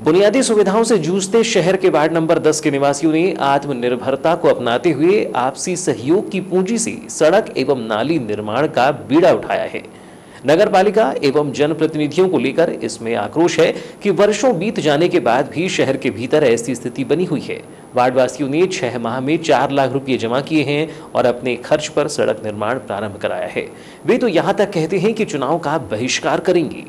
बुनियादी सुविधाओं से जूझते शहर के वार्ड नंबर 10 के निवासियों ने आत्मनिर्भरता को अपनाते हुए आपसी सहयोग की पूंजी से सड़क एवं नाली निर्माण का बीड़ा उठाया है। नगर पालिका एवं जनप्रतिनिधियों को लेकर इसमें आक्रोश है कि वर्षों बीत जाने के बाद भी शहर के भीतर ऐसी स्थिति बनी हुई है। वार्डवासियों ने 6 माह में 4 लाख रुपए जमा किए हैं और अपने खर्च पर सड़क निर्माण प्रारंभ कराया है। वे तो यहां तक कहते हैं कि चुनाव का बहिष्कार करेंगे।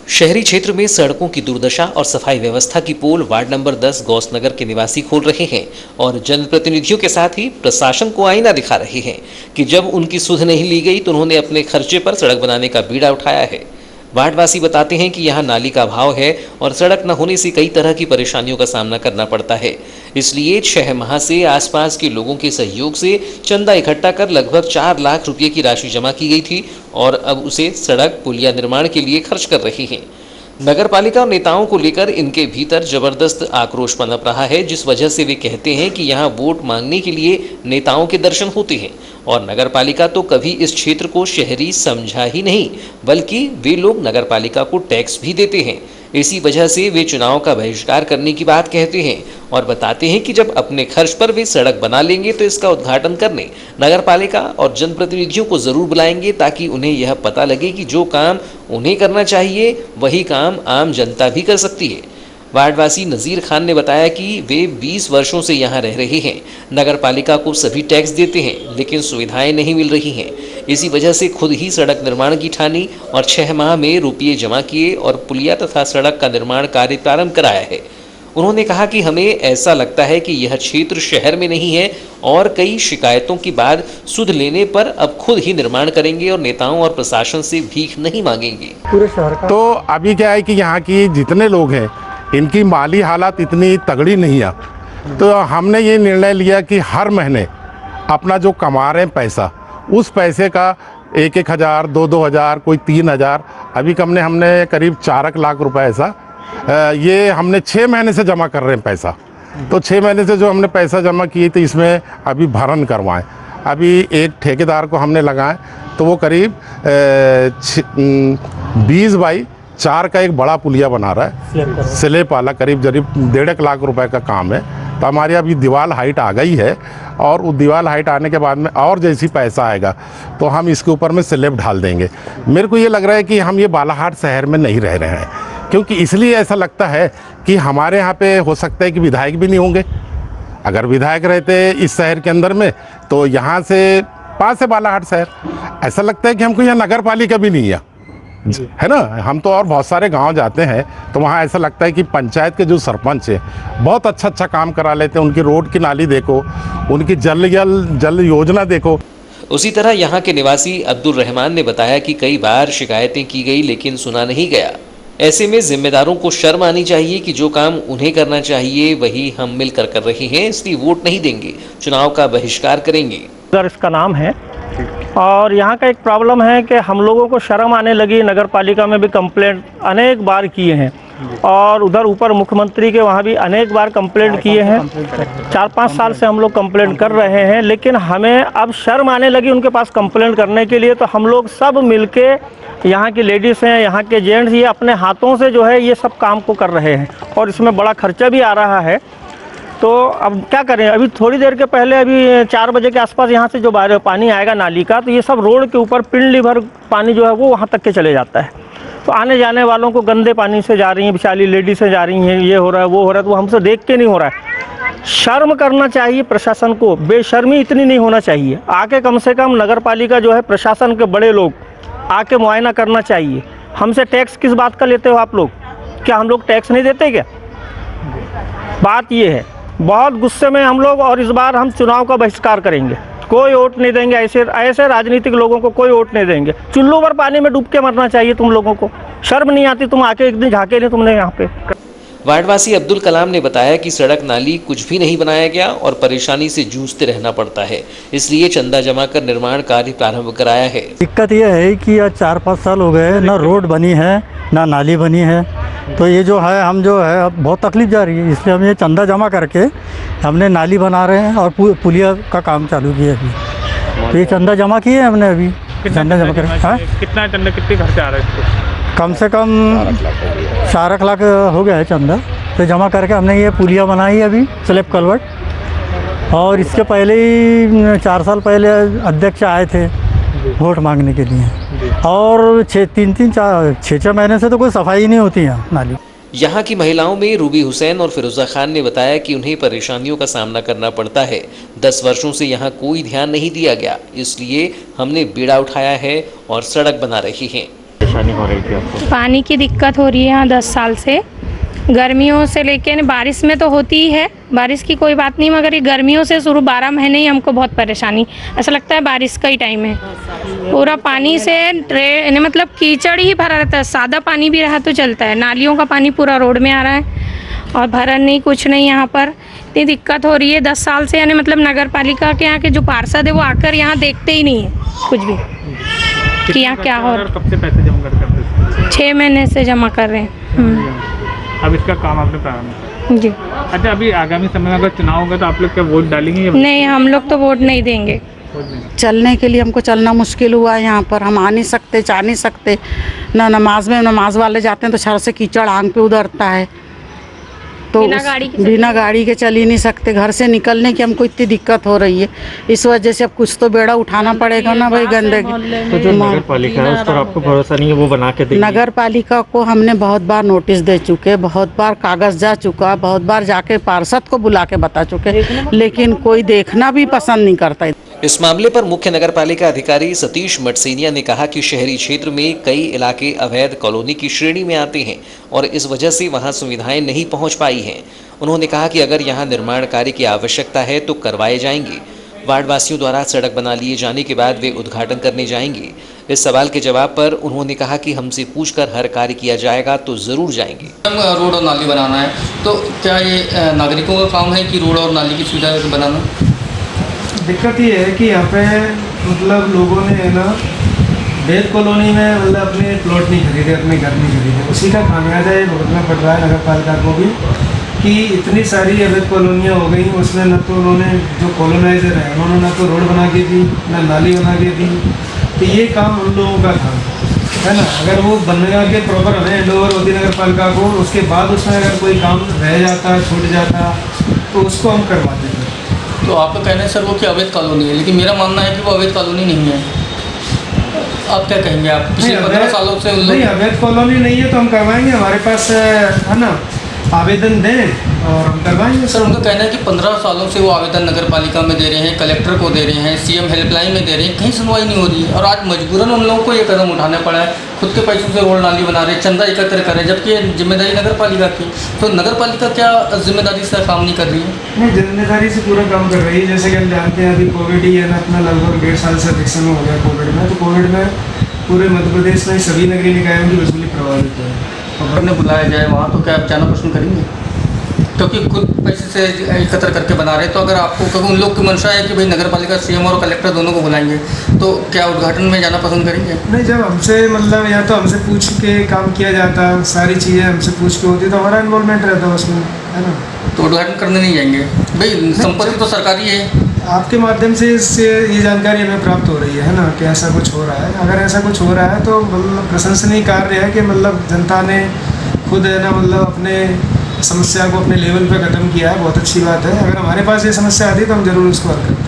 शहरी क्षेत्र में सड़कों की दुर्दशा और सफाई व्यवस्था की पोल वार्ड नंबर 10 गौसनगर के निवासी खोल रहे हैं और जनप्रतिनिधियों के साथ ही प्रशासन को आईना दिखा रहे हैं कि जब उनकी सुध नहीं ली गई तो उन्होंने अपने खर्चे पर सड़क बनाने का बीड़ा उठाया है। वार्डवासी बताते हैं कि यहाँ नाली का अभाव है और सड़क न होने से कई तरह की परेशानियों का सामना करना पड़ता है। इसलिए 6 माह से आसपास के लोगों के सहयोग से चंदा इकट्ठा कर लगभग 4 लाख रुपए की राशि जमा की गई थी और अब उसे सड़क पुलिया निर्माण के लिए खर्च कर रहे हैं। नगर पालिका और नेताओं को लेकर इनके भीतर जबरदस्त आक्रोश पनप रहा है, जिस वजह से वे कहते हैं कि यहाँ वोट मांगने के लिए नेताओं के दर्शन होते हैं और नगर पालिका तो कभी इस क्षेत्र को शहरी समझा ही नहीं, बल्कि वे लोग नगर पालिका को टैक्स भी देते हैं। इसी वजह से वे चुनाव का बहिष्कार करने की बात कहते हैं और बताते हैं कि जब अपने खर्च पर वे सड़क बना लेंगे तो इसका उद्घाटन करने नगर पालिका और जनप्रतिनिधियों को जरूर बुलाएंगे, ताकि उन्हें यह पता लगे कि जो काम उन्हें करना चाहिए वही काम आम जनता भी कर सकती है। वार्डवासी नज़ीर खान ने बताया कि वे 20 वर्षों से यहाँ रह रहे हैं। नगर पालिका को सभी टैक्स देते हैं लेकिन सुविधाएं नहीं मिल रही हैं। इसी वजह से खुद ही सड़क निर्माण की ठानी और 6 माह में रुपये जमा किए और पुलिया तथा सड़क का निर्माण कार्य प्रारंभ कराया है। उन्होंने कहा कि हमें ऐसा लगता है कि यह क्षेत्र शहर में नहीं है और कई शिकायतों के बाद सुध लेने पर अब खुद ही निर्माण करेंगे और नेताओं और प्रशासन से भीख नहीं मांगेंगे। पूरे शहर का तो अभी क्या है कि यहाँ की जितने लोग हैं इनकी माली हालत इतनी तगड़ी नहीं है, तो हमने ये निर्णय लिया कि हर महीने अपना जो कमा रहे हैं पैसा, उस पैसे का 1-1 हज़ार 2-2 हज़ार कोई 3 हज़ार, अभी हमने करीब 4 लाख रुपए ऐसा ये हमने 6 महीने से जमा कर रहे हैं पैसा। तो 6 महीने से जो हमने पैसा जमा किए तो इसमें अभी भरण करवाएं। अभी एक ठेकेदार को हमने लगाए तो वो करीब 20 बाई 4 का एक बड़ा पुलिया बना रहा है, स्लेब वाला, करीब 1.5 लाख रुपए का काम है। तो हमारी अभी दीवार हाइट आ गई है और वो दीवार हाइट आने के बाद में और जैसी पैसा आएगा तो हम इसके ऊपर में स्लेब ढाल देंगे। मेरे को ये लग रहा है कि हम ये बालाहाट शहर में नहीं रह रहे हैं, क्योंकि इसलिए ऐसा लगता है कि हमारे यहाँ पे हो सकता है कि विधायक भी नहीं होंगे। अगर विधायक रहते इस शहर के अंदर में तो यहाँ से पास है बालाहाट शहर, ऐसा लगता है कि हमको यहाँ नगर पालिका भी नहीं है ना। हम तो और बहुत सारे गांव जाते हैं तो वहाँ ऐसा लगता है कि पंचायत के जो सरपंच है बहुत अच्छा काम करा लेते हैं। उनकी रोड की नाली देखो, उनकी जल योजना देखो। उसी तरह यहाँ के निवासी अब्दुल रहमान ने बताया कि कई बार शिकायतें की गई लेकिन सुना नहीं गया। ऐसे में जिम्मेदारों को शर्म आनी चाहिए कि जो काम उन्हें करना चाहिए वही हम मिलकर कर रहे हैं, इसलिए वोट नहीं देंगे, चुनाव का बहिष्कार करेंगे। इसका नाम है और यहाँ का एक प्रॉब्लम है कि हम लोगों को शर्म आने लगी। नगर पालिका में भी कंप्लेंट अनेक बार किए हैं और उधर ऊपर मुख्यमंत्री के वहाँ भी अनेक बार कंप्लेंट किए हैं। 4-5 साल से हम लोग कंप्लेंट कर रहे हैं, लेकिन हमें अब शर्म आने लगी उनके पास कंप्लेंट करने के लिए। तो हम लोग सब मिलके, यहाँ की लेडीज़ हैं, यहाँ के जेंट्स, ये अपने हाथों से जो है ये सब काम को कर रहे हैं और इसमें बड़ा खर्चा भी आ रहा है। तो अब क्या करें, अभी थोड़ी देर के पहले अभी 4 बजे के आसपास यहाँ से जो बाहर पानी आएगा नाली का, तो ये सब रोड के ऊपर पिंडली भर पानी जो है वो वहाँ तक के चले जाता है। तो आने जाने वालों को गंदे पानी से जा रही हैं, बेचारी लेडीज़ें जा रही हैं, ये हो रहा है वो हो रहा है, तो हमसे देख के नहीं हो रहा है। शर्म करना चाहिए प्रशासन को, बेशर्मी इतनी नहीं होना चाहिए। आके कम से कम नगर पालिका जो है, प्रशासन के बड़े लोग आके मुआयना करना चाहिए। हमसे टैक्स किस बात का लेते हो आप लोग? क्या हम लोग टैक्स नहीं देते क्या? बात ये है। बहुत गुस्से में हम लोग, और इस बार हम चुनाव का बहिष्कार करेंगे। कोई वोट नहीं देंगे, ऐसे राजनीतिक लोगों को कोई वोट नहीं देंगे। चुल्लू भर पानी में डूब के मरना चाहिए तुम लोगों को। शर्म नहीं आती? तुम आके एक दिन झाके नहीं तुमने यहाँ पे। वार्डवासी अब्दुल कलाम ने बताया कि सड़क नाली कुछ भी नहीं बनाया गया और परेशानी से जूझते रहना पड़ता है, इसलिए चंदा जमा कर निर्माण कार्य प्रारंभ कराया है। दिक्कत यह है कि आज 4-5 साल हो गए, ना रोड बनी है ना नाली बनी है। तो ये जो है हम जो है अब बहुत तकलीफ जा रही है, इसलिए हम ये चंदा जमा करके हमने नाली बना रहे हैं और पुलिया का काम चालू किया अभी। तो ये चंदा जमा किए हमने अभी, चंदा जमा कर। कितना चंदा, कितने खर्चा आ रहा है इसको? कम से कम 4 लाख हो गया है चंदा, तो जमा करके हमने ये पुलिया बनाई अभी स्लैब कलवर्ट। और इसके पहले ही 4 साल पहले अध्यक्ष आए थे वोट मांगने के लिए, और 6 महीने से तो कोई सफाई नहीं होती है नाली। यहाँ की महिलाओं में रूबी हुसैन और फिरोजा खान ने बताया कि उन्हें परेशानियों का सामना करना पड़ता है। 10 वर्षों से यहाँ कोई ध्यान नहीं दिया गया, इसलिए हमने बीड़ा उठाया है और सड़क बना रही हैं। परेशानी हो रही थी आपको? पानी की दिक्कत हो रही है यहाँ 10 साल से। गर्मियों से लेकर बारिश में तो होती ही है, बारिश की कोई बात नहीं, मगर ये गर्मियों से शुरू 12 महीने ही हमको बहुत परेशानी। ऐसा लगता है बारिश का ही टाइम है। पूरा पानी से मतलब कीचड़ ही भरा रहता है। सादा पानी भी रहा तो चलता है, नालियों का पानी पूरा रोड में आ रहा है और भरन नहीं, कुछ नहीं। यहाँ पर इतनी दिक्कत हो रही है 10 साल से। यानी मतलब नगर पालिका के यहाँ के जो पार्षद है वो आकर यहाँ देखते ही नहीं है कुछ भी कि यहाँ क्या हो रहा है। कब से पैसे जमा करते हैं? 6 महीने से जमा कर रहे हैं। अब इसका काम आपने प्रारंभ किया? जी। अच्छा, अभी आगामी समय में अगर चुनाव होगा तो आप लोग क्या वोट डालेंगे या नहीं, हम लोग तो वोट नहीं देंगे। चलने के लिए हमको चलना मुश्किल हुआ है यहाँ पर। हम आ नहीं सकते, जा नहीं सकते। ना नमाज में नमाज वाले जाते हैं तो छर से कीचड़ आंग पे उतरता है, तो बिना गाड़ी के चल ही नहीं सकते। घर से निकलने की हमको इतनी दिक्कत हो रही है। इस वजह से अब कुछ तो बेड़ा उठाना पड़ेगा ना भाई, गंदगी। तो जो नगर पालिका है उस पर आपको भरोसा नहीं है, वो बना के देगी? नगर पालिका को हमने बहुत बार नोटिस दे चुके, बहुत बार कागज जा चुका, बहुत बार जाके पार्षद को बुला के बता चुके, लेकिन कोई देखना भी पसंद नहीं करता। इस मामले पर मुख्य नगर पालिका अधिकारी सतीश मटसेनिया ने कहा कि शहरी क्षेत्र में कई इलाके अवैध कॉलोनी की श्रेणी में आते हैं और इस वजह से वहां सुविधाएं नहीं पहुंच पाई हैं। उन्होंने कहा कि अगर यहां निर्माण कार्य की आवश्यकता है तो करवाए जाएंगे। वार्ड वासियों द्वारा सड़क बना लिए जाने के बाद वे उद्घाटन करने जाएंगे। इस सवाल के जवाब पर उन्होंने कहा कि हमसे पूछकर हर कार्य किया जाएगा तो जरूर जाएंगे। रोड और नाली बनाना है तो क्या ये नागरिकों का काम है कि रोड और नाली की सुविधा बनाना? दिक्कत ये है कि यहाँ पे मतलब लोगों ने है ना बेद कॉलोनी में मतलब अपने प्लॉट नहीं खरीदे, अपने घर नहीं खरीदे। उसी का खामियाजा ये भुगतना पड़ रहा है नगर पालिका को भी कि इतनी सारी अवैध कॉलोनियाँ हो गई, उसमें न तो उन्होंने जो कॉलोनाइजर है उन्होंने ना तो रोड बना के दी, ना नाली बना के दी। तो ये काम उन लोगों का था, है ना। अगर वो बनने के प्रॉपर हमें हैंड ओवर होती नगर पालिका को, उसके बाद उसमें अगर कोई काम रह जाता, छूट जाता तो उसको हम करवाते थे। तो आपका कहना है सर वो कि अवैध कॉलोनी है, लेकिन मेरा मानना है कि वो अवैध कॉलोनी नहीं है। आप क्या कहेंगे? आप पिछले 15 सालों से नहीं, अवैध कॉलोनी नहीं है तो हम करवाएंगे। हमारे पास है ना आवेदन दें और हम करवाएंगे। सर उनका कहना है कि 15 सालों से वो आवेदन नगर पालिका में दे रहे हैं, कलेक्टर को दे रहे हैं, सीएम हेल्पलाइन में दे रहे हैं, कहीं सुनवाई नहीं हो रही है और आज मजबूरन उन लोगों को ये कदम उठाना पड़ा है। खुद के पैसों से रोड नाली बना रहे, चंदा एकत्र कर रहे, जबकि ये जिम्मेदारी नगर पालिका की। तो नगर पालिका क्या जिम्मेदारी से काम नहीं कर रही है? नहीं, जिम्मेदारी से पूरा काम कर रही है। जैसे कि हम जानते हैं अभी कोविड ही है ना, अपना लगभग 1.5 साल से अधिक समय हो गया कोविड में। तो कोविड में पूरे मध्य प्रदेश में सभी नगरीय निकायों की बिजली प्रभावित है। खबर ने बुलाया जाए वहाँ तो क्या आप जाना पसंद करेंगे? क्योंकि खुद पैसे से एकत्र करके बना रहे, तो अगर आपको क्योंकि उन लोग की मंशा है कि भाई नगर पालिका सीएम और कलेक्टर दोनों को बुलाएंगे, तो क्या उद्घाटन में जाना पसंद करेंगे? नहीं, जब हमसे मतलब या तो हमसे पूछ के काम किया जाता, सारी चीज़ें हमसे पूछ के होती तो हमारा इन्वॉल्वमेंट रहता उसमें, है ना। तो उद्घाटन करने नहीं जाएंगे भाई? संपत्ति तो सरकारी है। आपके माध्यम से इससे ये जानकारी हमें प्राप्त हो रही है ना कि ऐसा कुछ हो रहा है। अगर ऐसा कुछ हो रहा है तो मतलब प्रशंसनीय कार्य है कि मतलब जनता ने खुद है ना मतलब अपने समस्या को अपने लेवल पे ख़त्म किया है। बहुत अच्छी बात है। अगर हमारे पास ये समस्या आती तो हम जरूर उसको हल करते हैं।